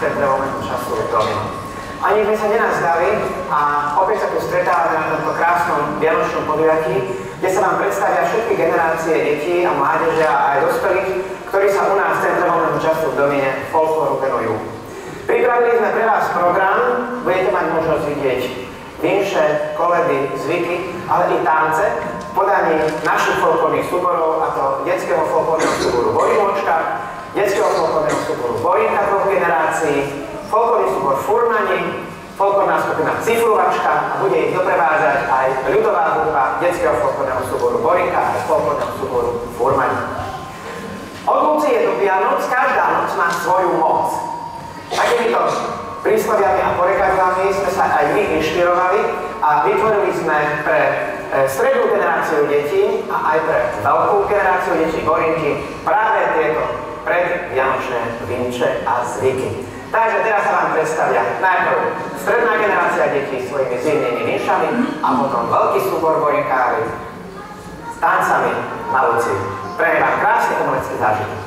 Centre voľného času Domino. Ani sme sa nenazdali a opäť sa tu stretávame na tomto krásnom vianočnom podujatí, kde sa vám predstavia všetky generácie detí a mládeže a aj dospelých, ktorí sa u nás v Centre voľného času v Domine folklóru venujú. Pripravili sme pre vás program, budete mať možnosť vidieť vinše, koledy, zvyky, ale i tance v podaní našich folklórnych súborov, a to detského folklórneho súboru Borimočka, detského folklórneho súboru Borinka dvoch generácií, folklórny súbor Furmani, folklórna skupina Cifruvačka a bude ich doprevádzať aj ľudová hudba detského folklórneho súboru Borinka a folklórneho súboru Furmani. Od Lucie do Vianoc každá noc má svoju moc. Takýmito prísloviami a porekadlami sme sa aj my inšpirovali a vytvorili sme pre strednú generáciu detí a aj pre veľkú generáciu detí Borinky práve tieto predvianočné vinče a zvyky. Takže teraz sa vám predstavia najprv stredná generácia detí svojimi zimnými vinšami a potom veľký súbor Borinkári s tancami na Lucii. Prajem vám krásny umelecký zážitok.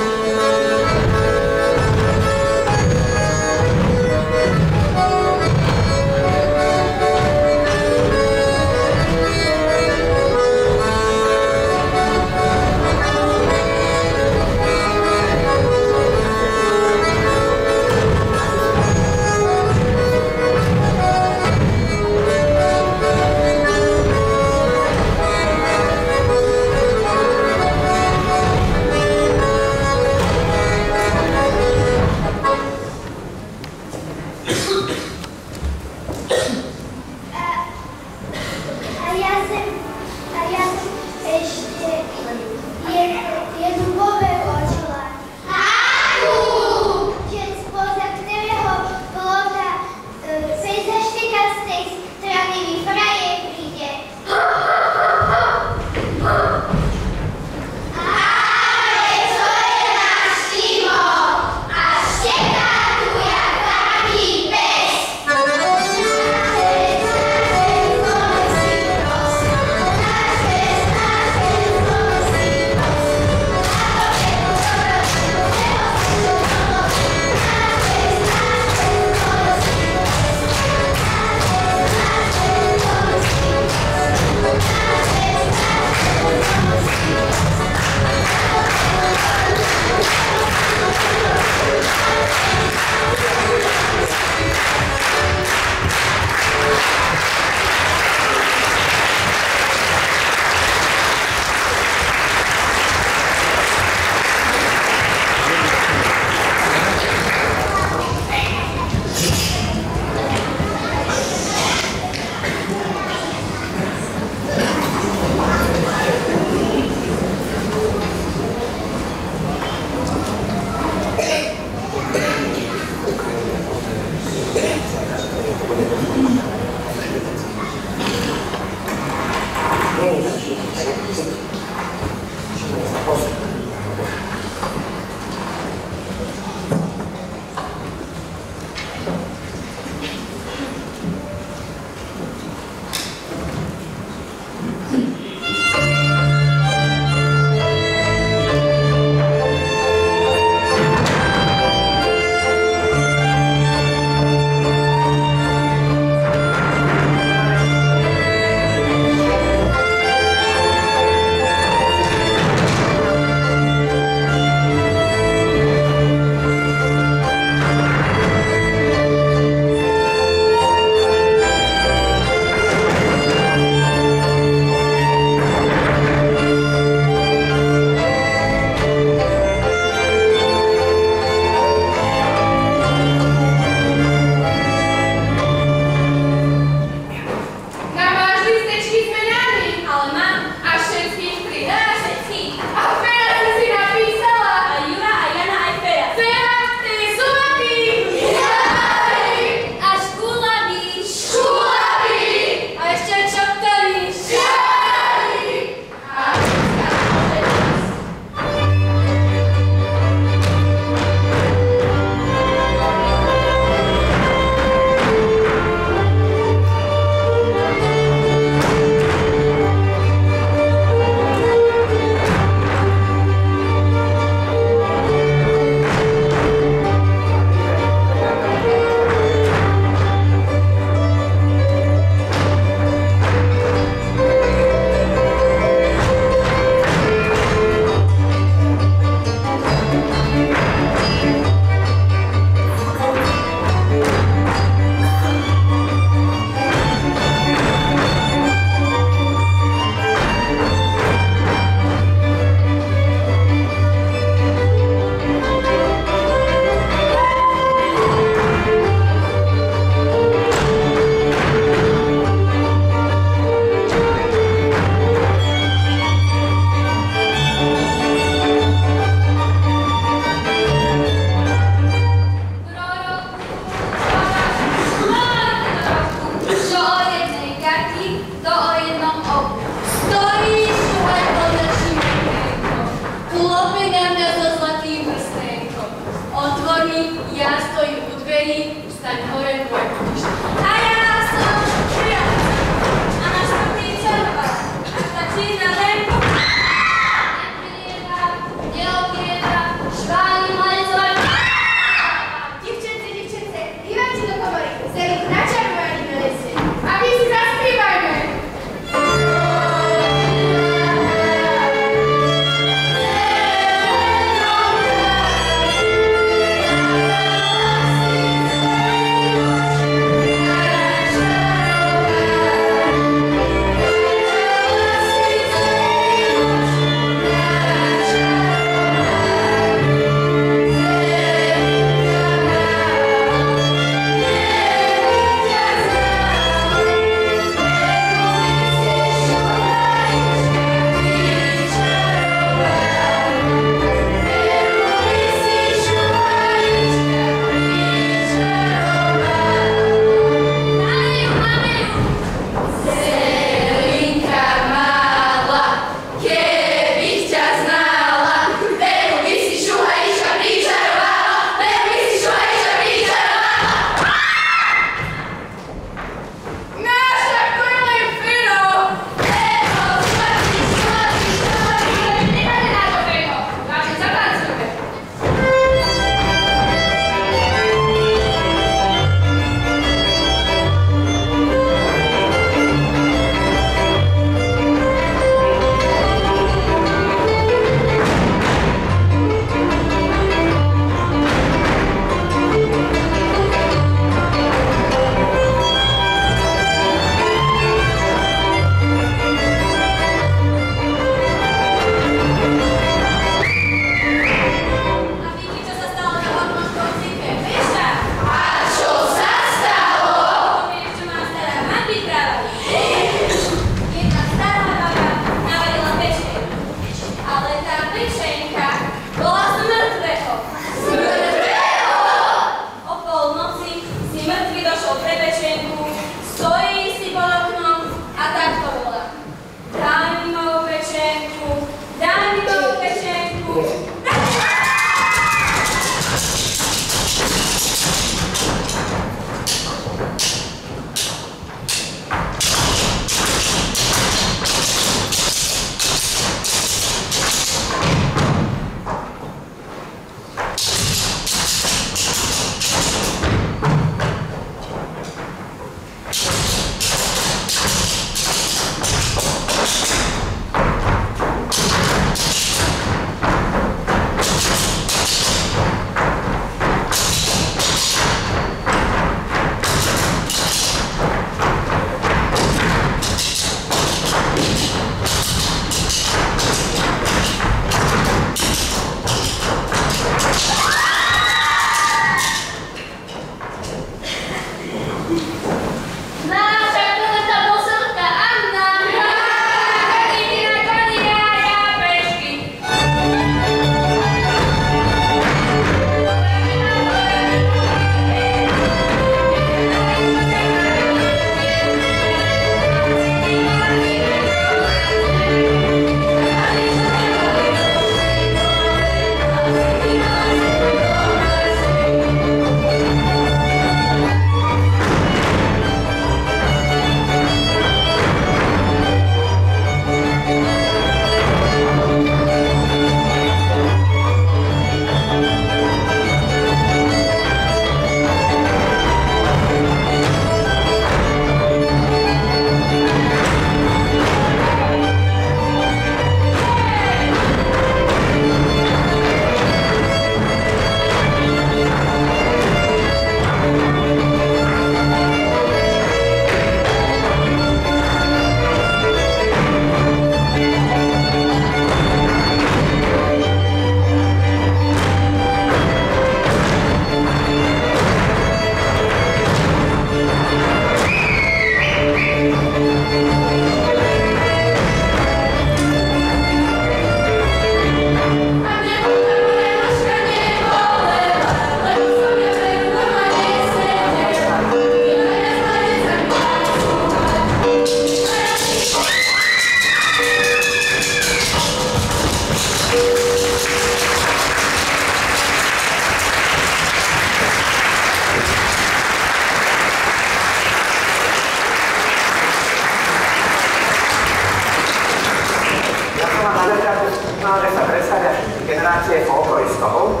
generácie folkloristov.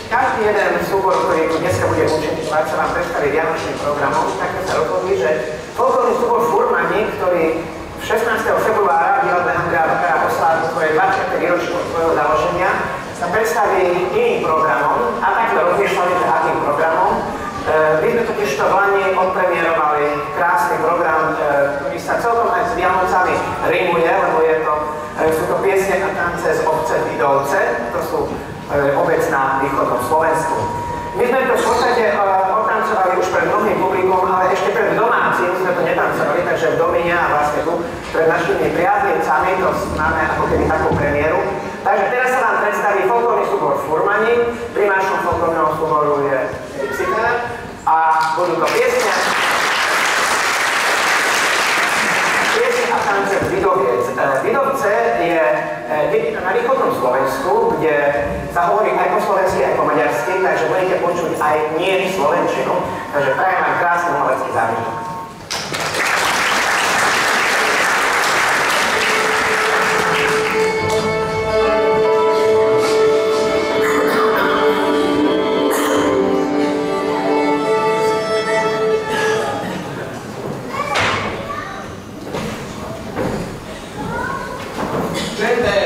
Každý jeden súbor, ktorý tu dneska bude účinkovať, sa vám predstaví vianočným programom, tak sa rozhodli, že folklorný súbor Furmani, ktorý 16. februára v divadle Andreja Bakara oslávil svoje 20. výročie od svojho založenia, sa predstaví iným programom a tak sme rozmýšľali, že akým programom. My sme totiž to v Lani odpremierovali krásny program, ktorý sa celkom aj s Vianocami rimuje, lebo sú to piesne a tance z obce Vidovce, to sú obec na východnom Slovensku. My sme to v podstate odtancovali už pred mnohým publikom, ale ešte pred domácim sme to netancovali, takže v Domine a vlastne tu pred našimi priaznivcami to máme ako keby takú premiéru. Takže teraz sa vám predstaví folklórny súbor Furmani, primášom folklórneho súboru je Citár a budú to piesne a tance z Vidoviec. Vidovce je na východnom Slovensku, kde sa hovorí aj po slovensky, aj po maďarsky, takže budete počuť aj nie slovenčinu. Takže prajem vám krásny umelecký zážitok. Gente!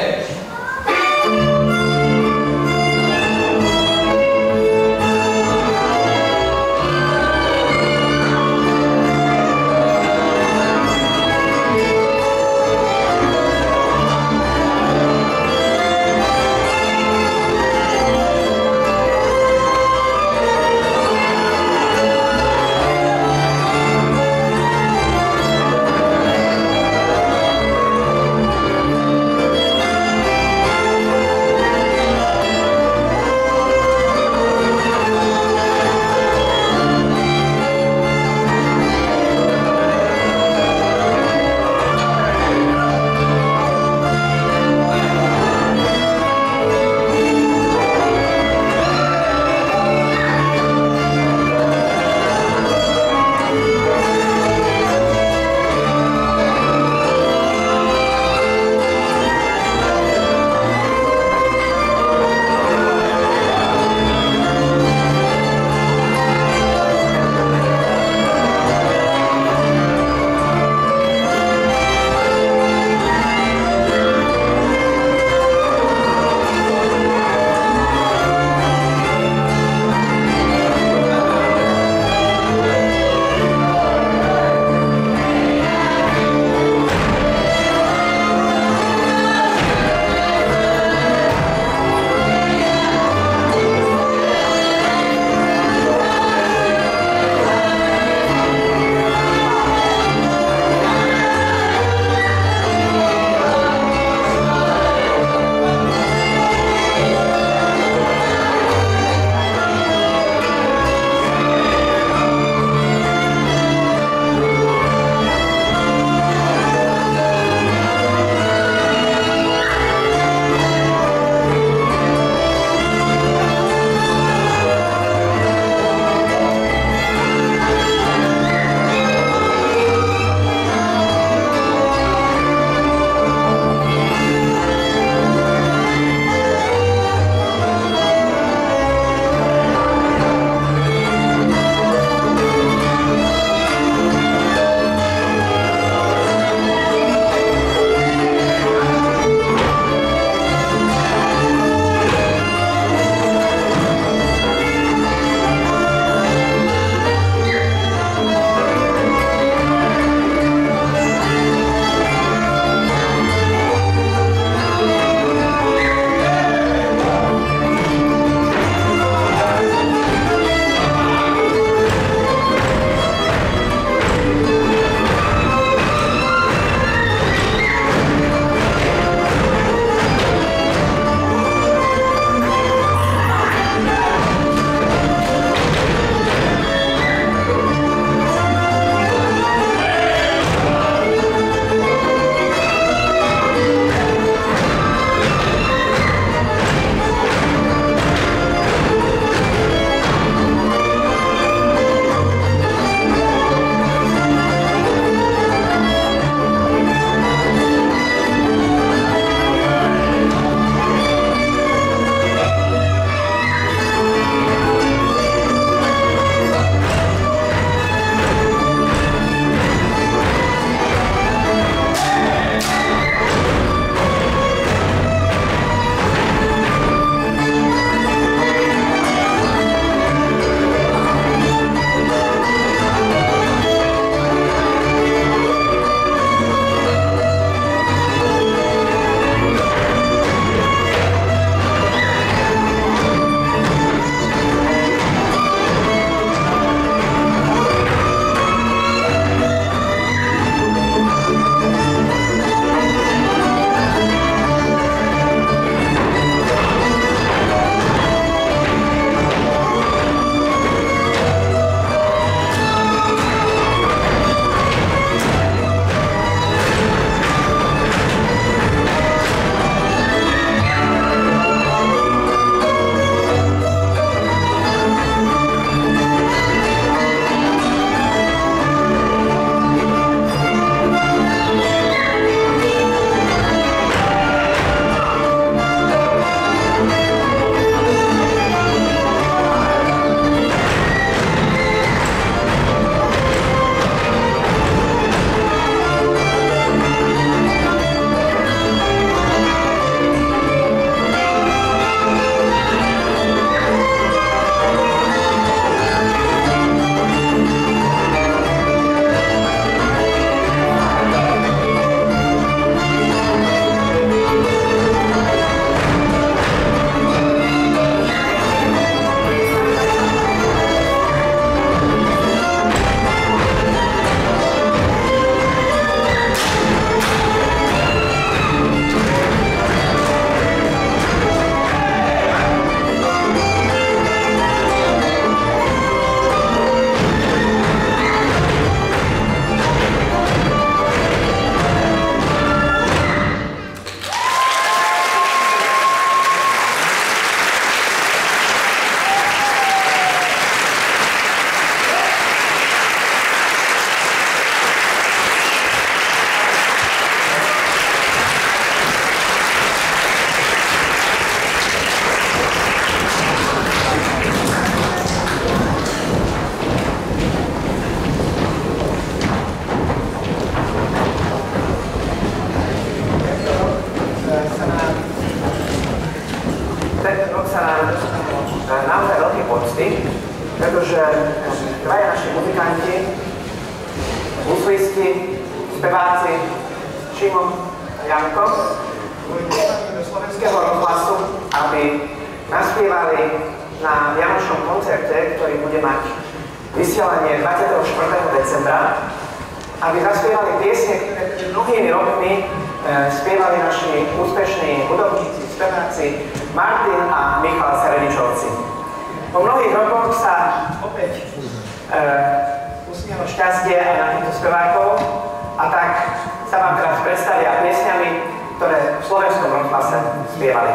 huslisti, speváci Šimon a Janko boli pozvaní do Slovenského rozhlasu, aby naspievali na vianočnom koncerte, ktorý bude mať vysielanie 24. decembra, aby zaspievali piesne, ktoré pred mnohými rokmi spievali naši úspešní hudobníci, speváci Martin a Michal Seredičovci. Po mnohých rokoch sa opäť usmielo šťastie aj na týchto spevákov a tak sa vám teraz predstavia piesňami, ktoré v Slovenskom rozhlase spievali.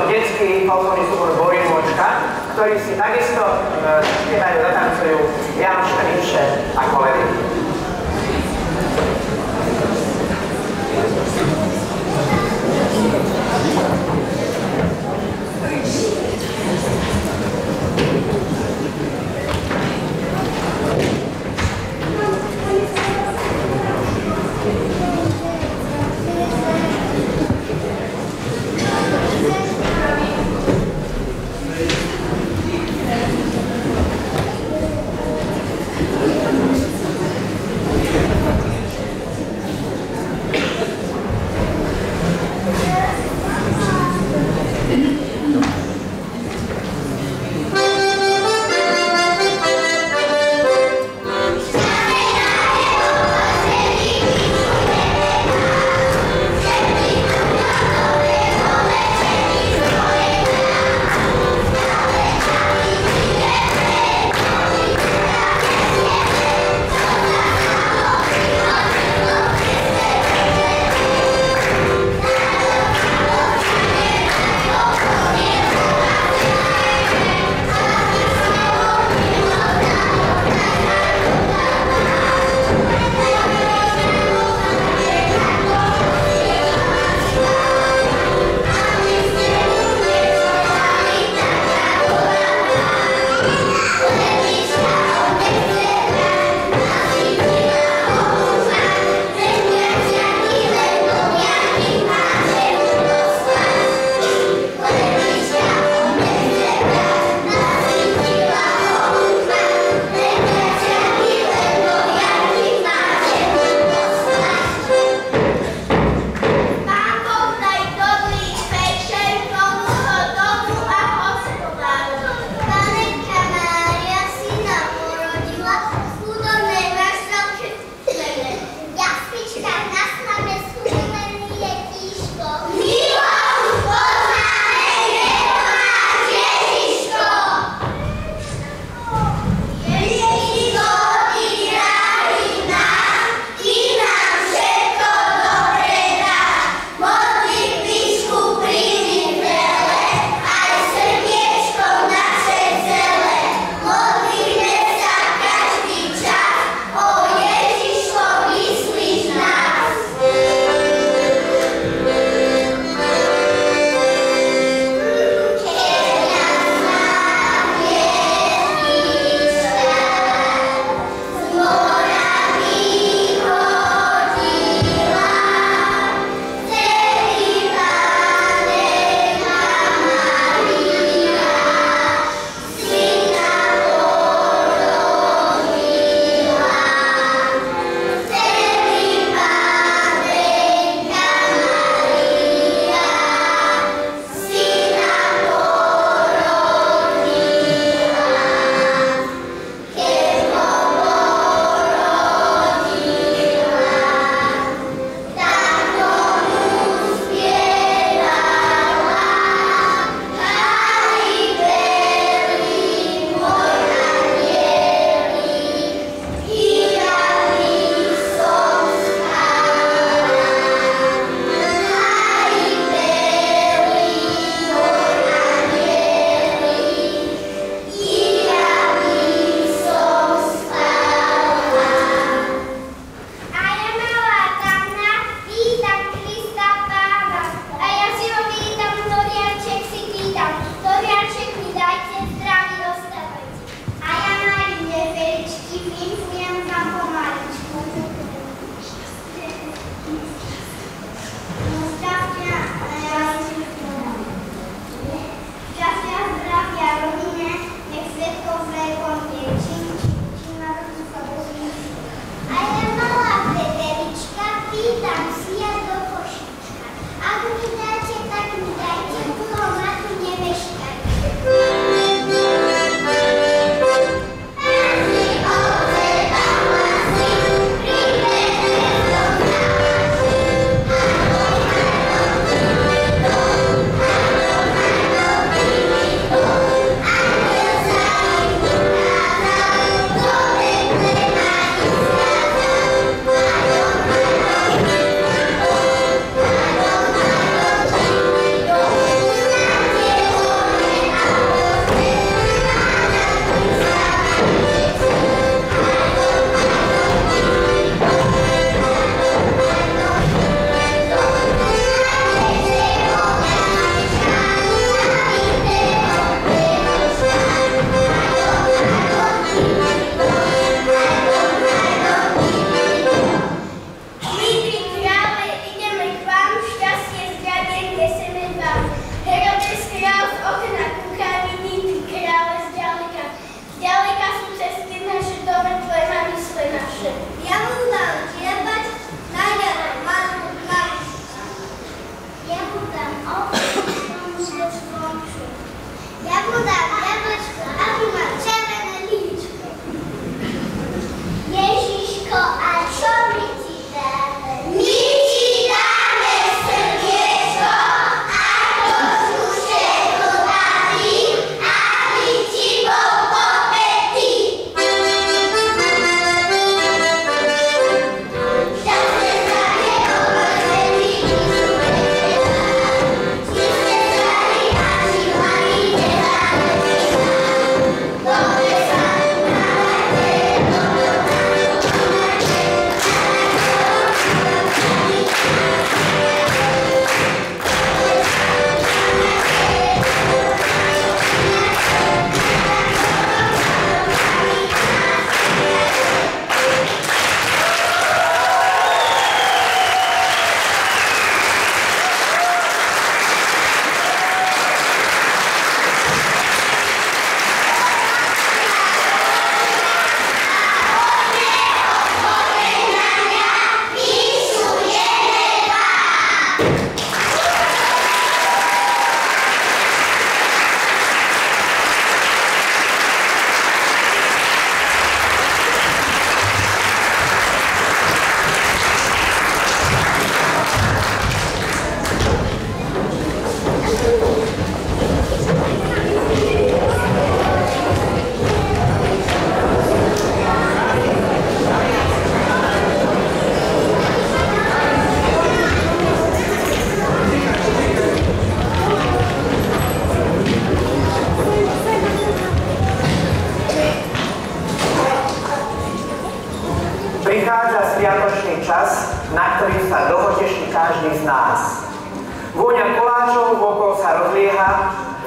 detský ktorí si takisto spievajú, zatancujú vianočné vinše a koledy.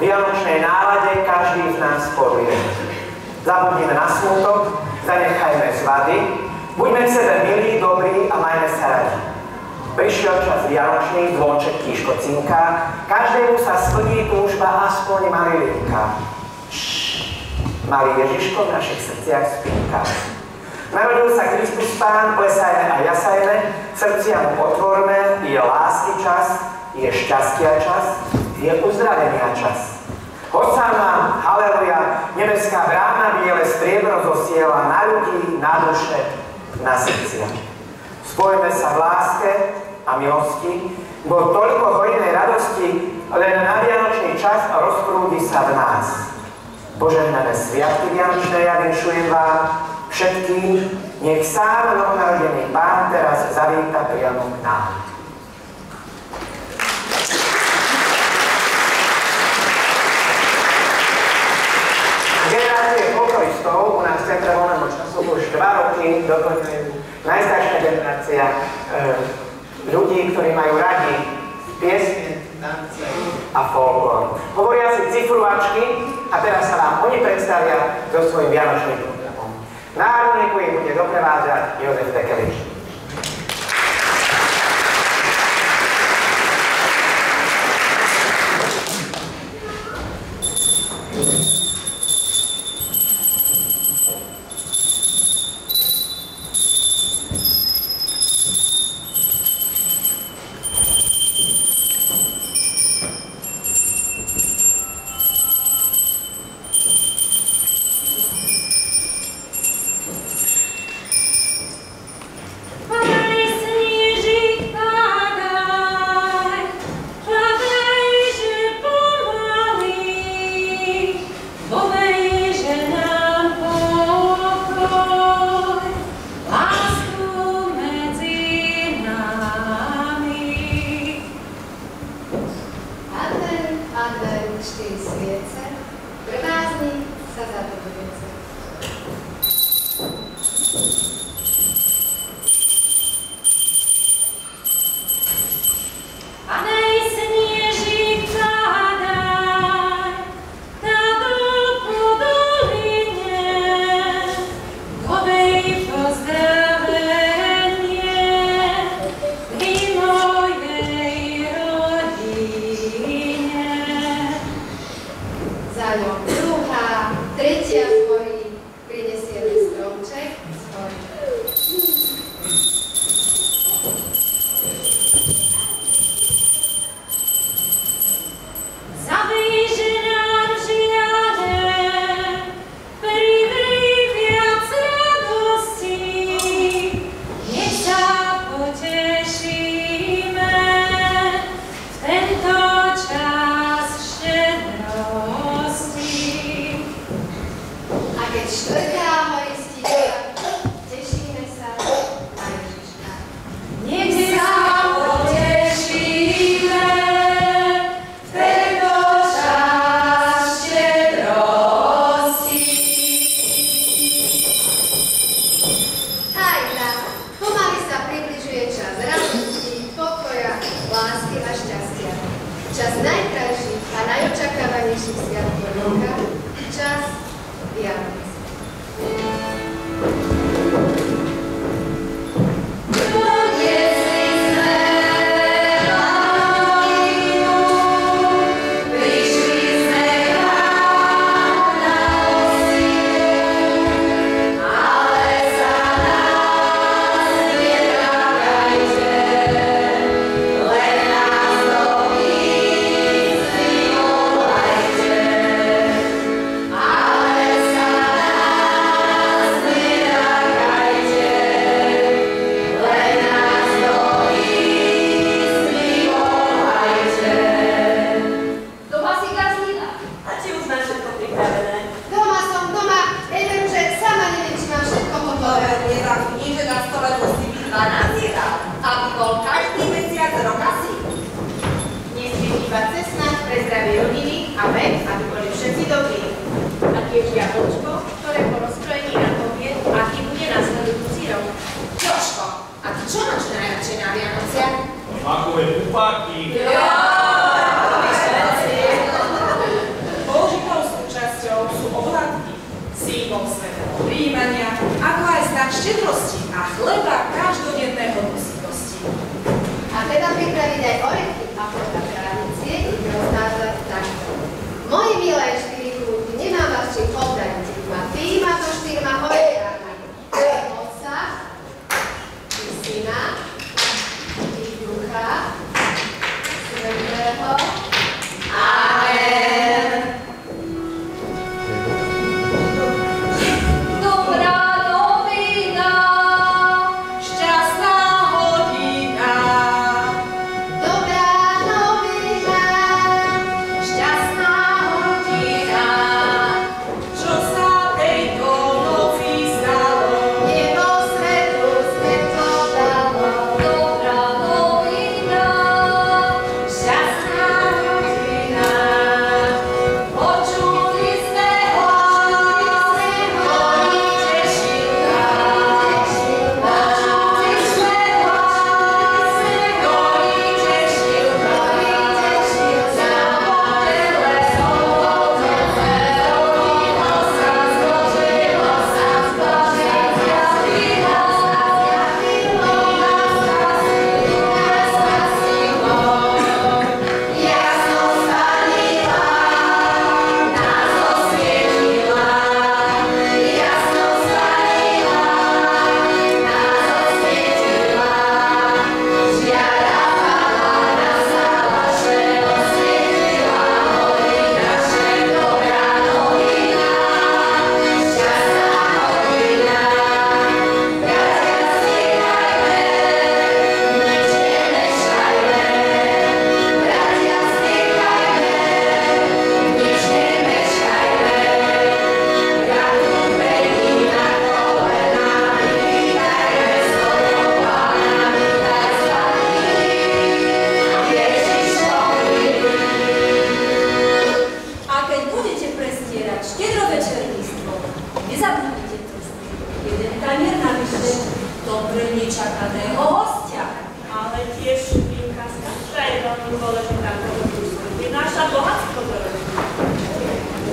vianočnej nálade každý z nás povie. Zabudnime na smútok, zanechajme zvady, buďme k sebe milí, dobrí a majme sa radi. Prišiel čas vianočný, zvonček tíško cinká, každému sa splní túžba aspoň malilinka. Malý Ježiško v našich srdciach spínka. Narodil sa Kristus Pán, plesajme a jasajme, srdcia mu otvorme, je lásky čas, je šťastia čas, je uzdravenia čas. Hoď sa nám, haleluja, nebeská brána biele striebro zosiela na ľudí, na duše, na srdcia. Spojme sa v láske a milosti, bo toľko hojnej radosti len na vianočný čas rozprúdi sa v nás. Požehnané sviatky vianočné ja vinšujem vám všetkým, nech sám novonarodený Pán teraz zavíta priamo k nám. Generácie folkloristov u nás v Centre voľného času už 2 roky doplňujú najstaršia generácia ľudí, ktorí majú radi piesne, tance a folklor. Hovoria si cifruačky a teraz sa vám oni predstavia so svojím vianočným programom. Na harmoniku ich bude doprevádzať Jozef Tekelič.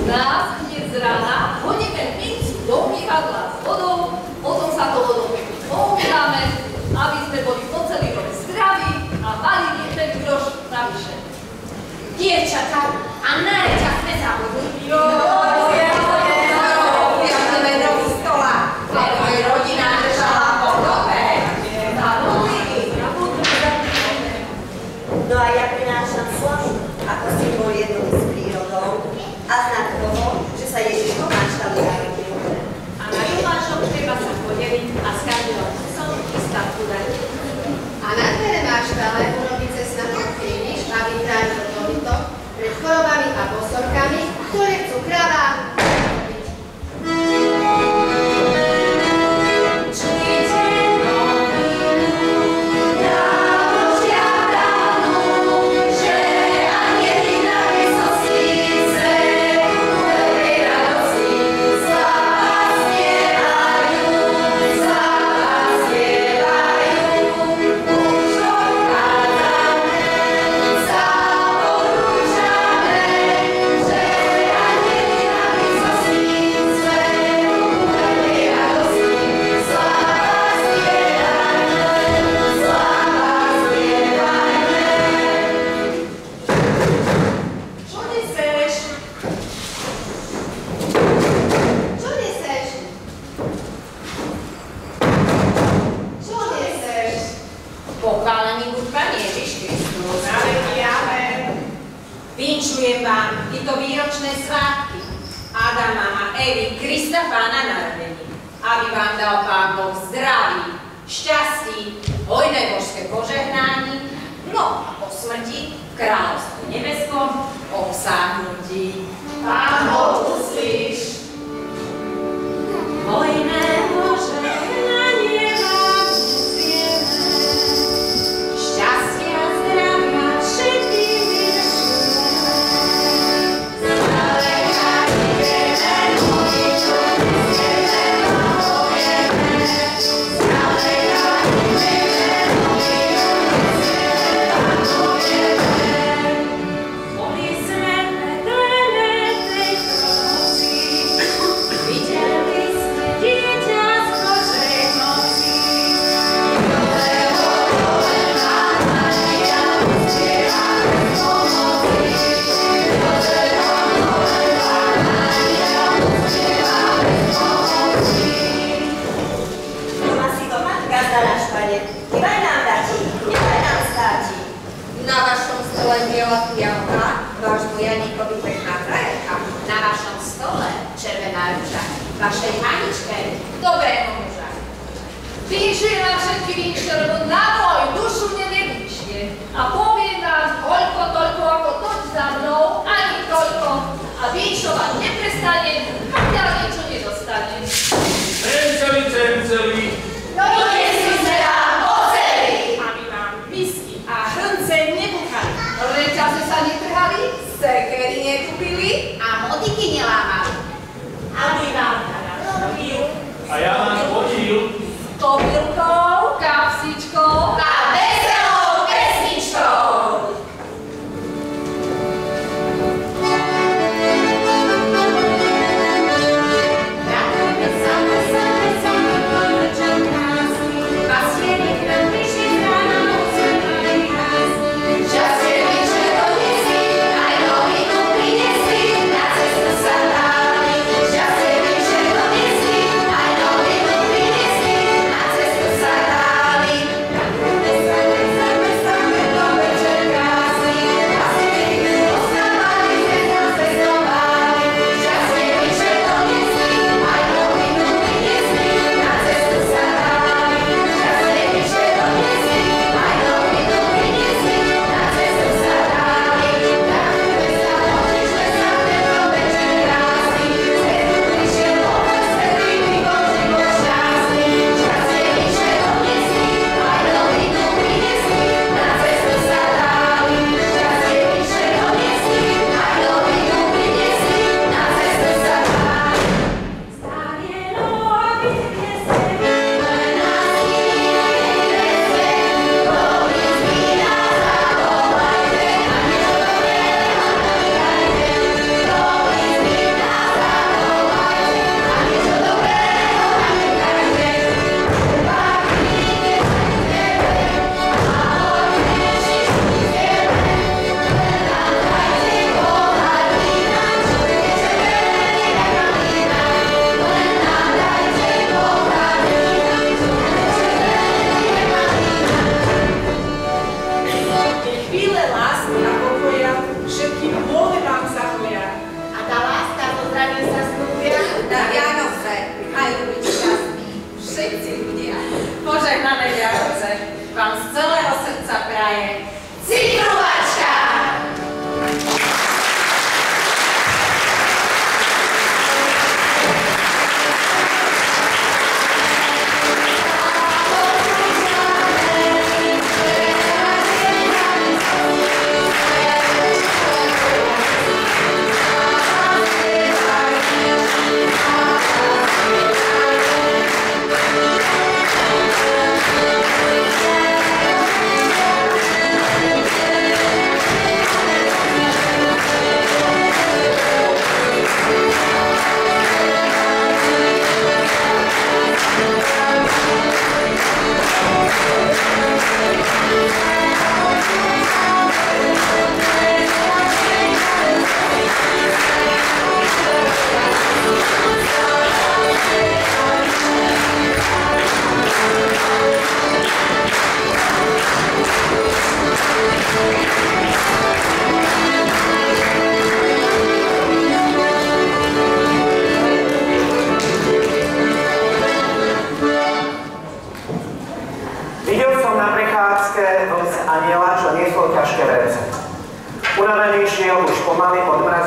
nás hneď z rána hodíme mincu do umývadla s vodou, potom sa to vodou pekne poumývame, aby sme boli po celý rok zdraví a mali jeden groš navyše. Dievčatá, a nareťa sme zabudli. Viažeme nový stola, ale rodina držala pokope. No a ja prinášam slož ako symbol jednoty s prírodou a znak toho, že sa Ježiško maštali na rodinu. A na domášom treba sa podeliť a s každým som istá dať. A na dvere maštale urobiť cez na kríž, aby chránil dobytok pred chorobami a posorkami, ktoré chcú kravám robiť. Vinčujem vám tieto výročné svátky Adama a Evy, Krista Pána narodení, aby vám dal Pán Boh zdraví, šťastí, hojné božské požehnání, no a po smrti v kráľovstve nebeskom obsáhnutí. Pán Boh uslíš. Hojné požehnanie vám usieme, šťastia, zdravia všetkým vašej Aničke, dobrého muža. Vinšujem vám všetky vinšte, lebo na moju dušu mne nevyšne. A poviem vám toľko, ako toť za mnou, ani toľko. A vinšovať neprestane, pokiaľ niečo nedostane. Cenceli. No nie sme vám oceli, aby vám whisky a hrnce nebuchali. Reťaze sa netrhali, sekery nekúpili A motiky nelámali. Aby vám robil. A ja vám vodil. topilkou, kapsičkou A veselou pesničkou. Radujme sa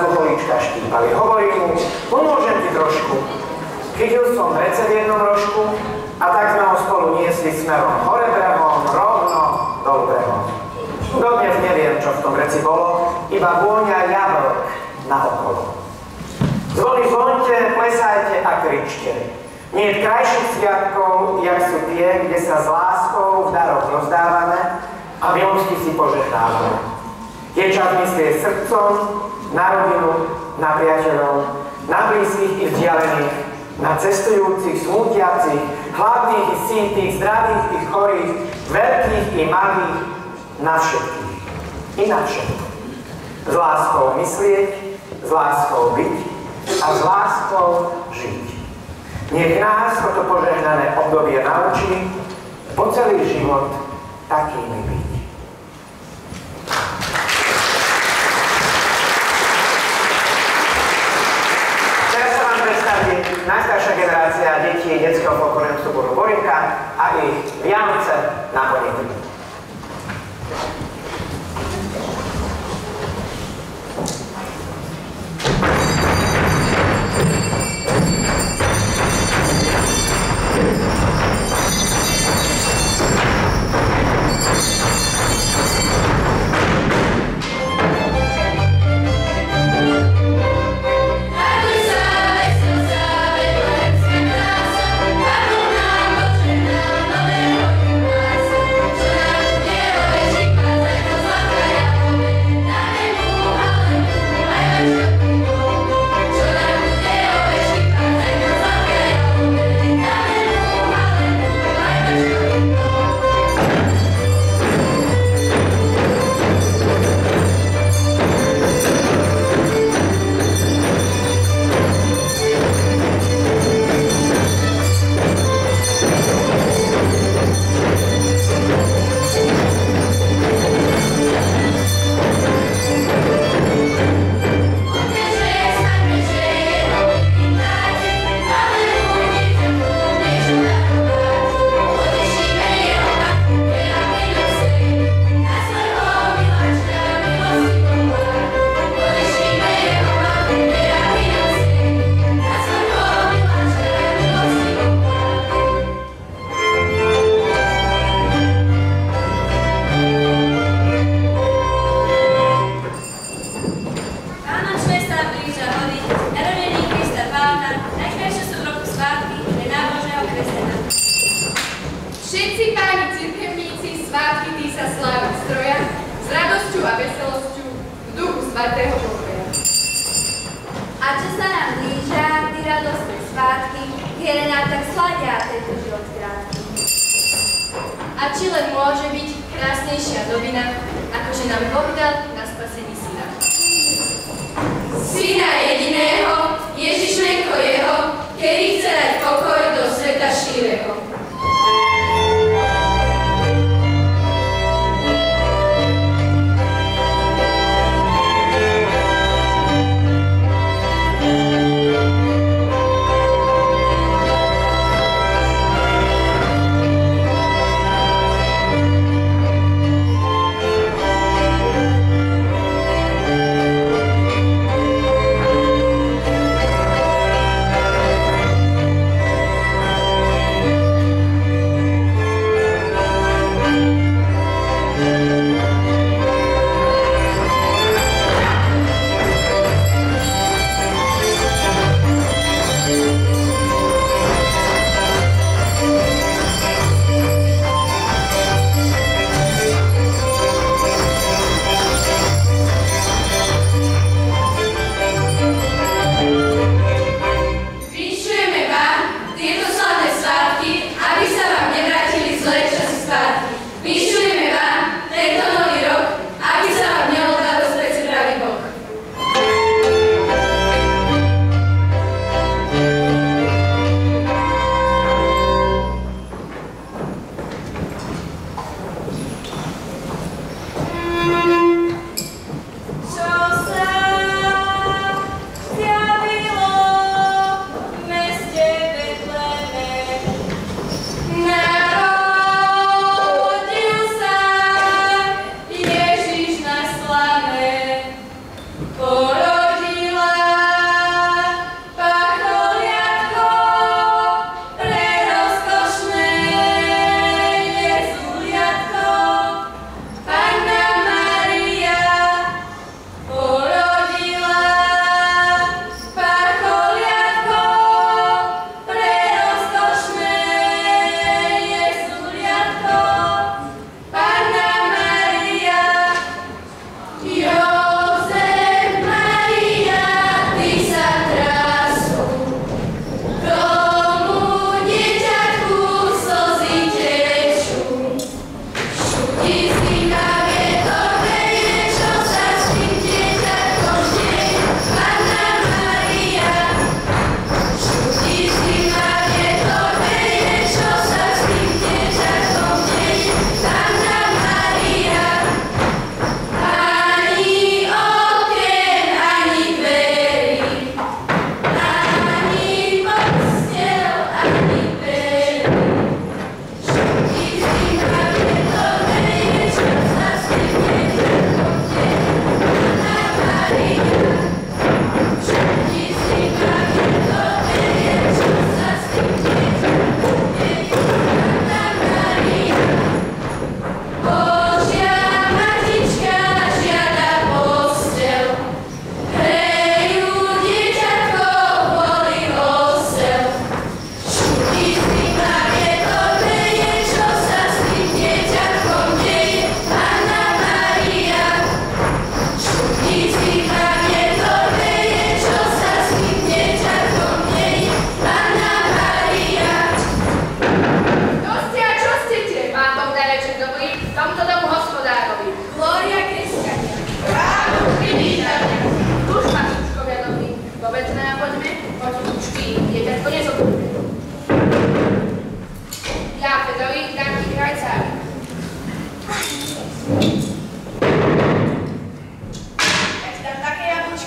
zrazu holíčka štípali. Hovorím mu, pomôžem ti trošku. Chytil som vrece v jednom rožku a tak sme ho spolu niesli smerom hore brehom, rovno dol brehom. Dodnes neviem, čo v tom vreci bolo, iba vôňa jablk naokolo. Zvony zvonte, plesajte a kričte. Nie je krajších sviatkov, jak sú tie, kde sa s láskou v daroch rozdávame a milosti si požehnávame. Je čas myslieť srdcom na rodinu, na priateľov, na blízkych i vzdialených, na cestujúcich, smútiacich, hladných i sítých, zdravých i chorých, veľkých i malých, na všetkých i na všetko. S láskou myslieť, s láskou byť a s láskou žiť. Nech nás toto požehnané obdobie naučí po celý život takými byť. Teraz sa vám predstaví najstaršia generácia detí detského folklórneho súboru Borinka a ich Vianoce na Bonity.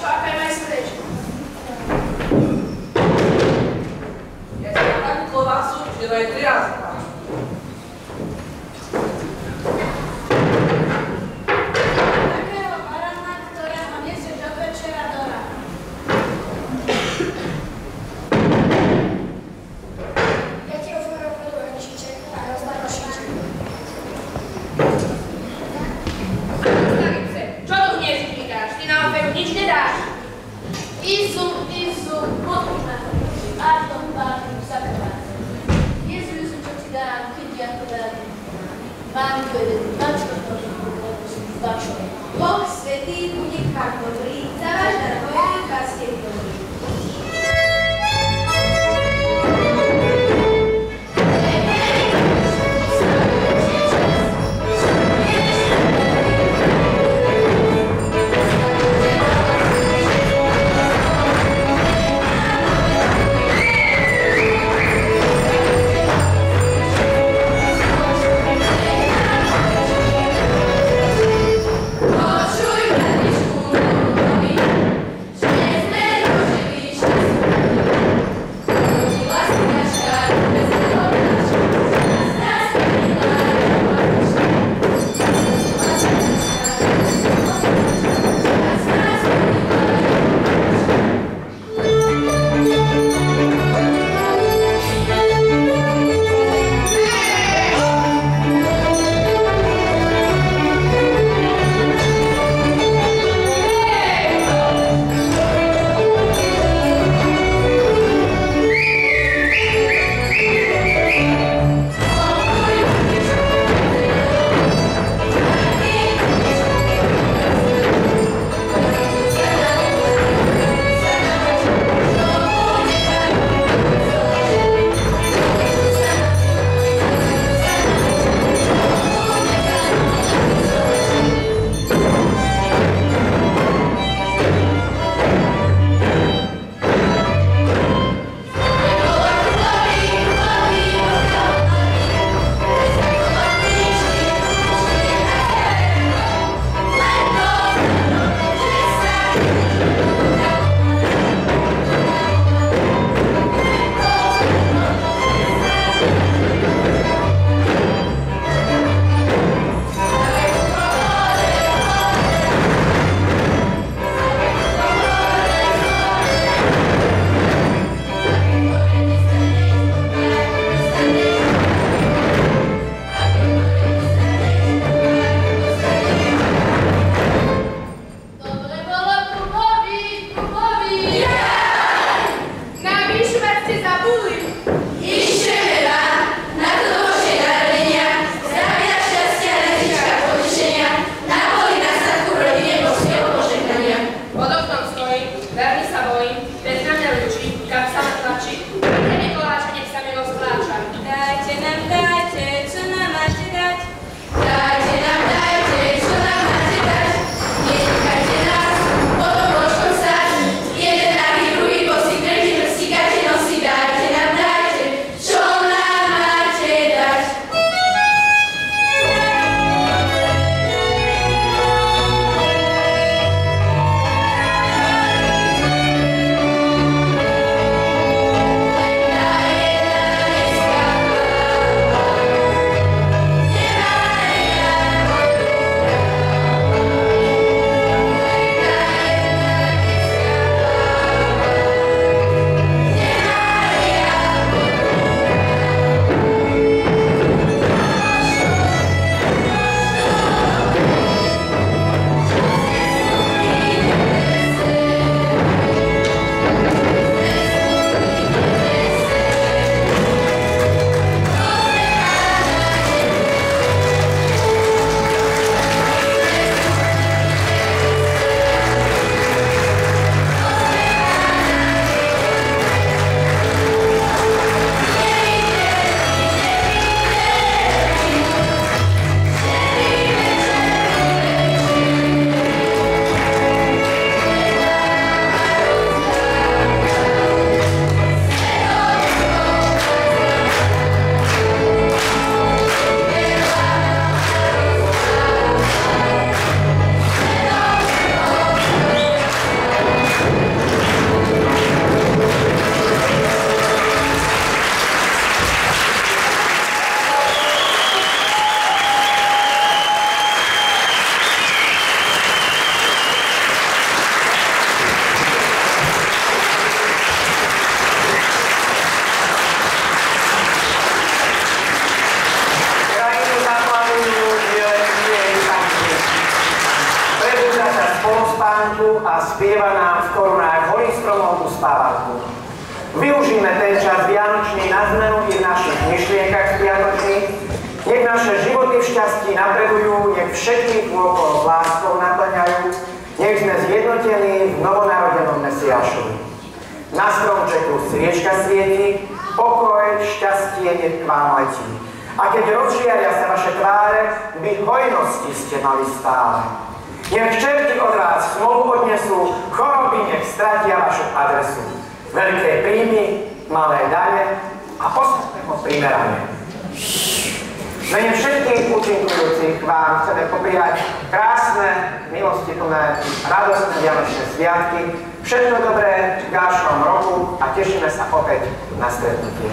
šlápajme aj srdečko. Ja si na takú klobásu, že to je 3 razy. Takého barana, ktorého nesieš od večera do rána. Ja ti otvoril prvú hrnčíček a rozdám rošíček. Starý pse, čo tu hniezdikáš? Ty na operu nič nedáš. Izu, modlí ma. Pardon, sakrament. Jezu, čo ti dám, keď ja to dám. Mám jeden, mačko to vašo. Boh svätý bude chám dobrý, za váš dar hojný pastier dobrý. tancujú a spieva nám v korunách holých stromov uspávanku. Využíme ten čas vianočný na zmenu i v našich myšlienkach vianočných. Nech naše životy v šťastí napredujú, nech všetkých okolo láskou naplňajú. Nech sme zjednotení v novonarodenom Mesiášovi. Na stromčeku sviečka svieti, pokoj, šťastie nech k vám letí. A keď rozžiaria sa vaše tváre, vy hojnosti ste mali stále. Nech čerti od vás smolu odnesú, choroby nech stratia vašu adresu. Veľké príjmy, malé dane a ostatného primeranie. V mene všetkých účinkujúcich vám chceme poprijať krásne, milostiplné, radostné vianočné sviatky, všetko dobré v ďalšom roku a tešíme sa opäť na stretnutie.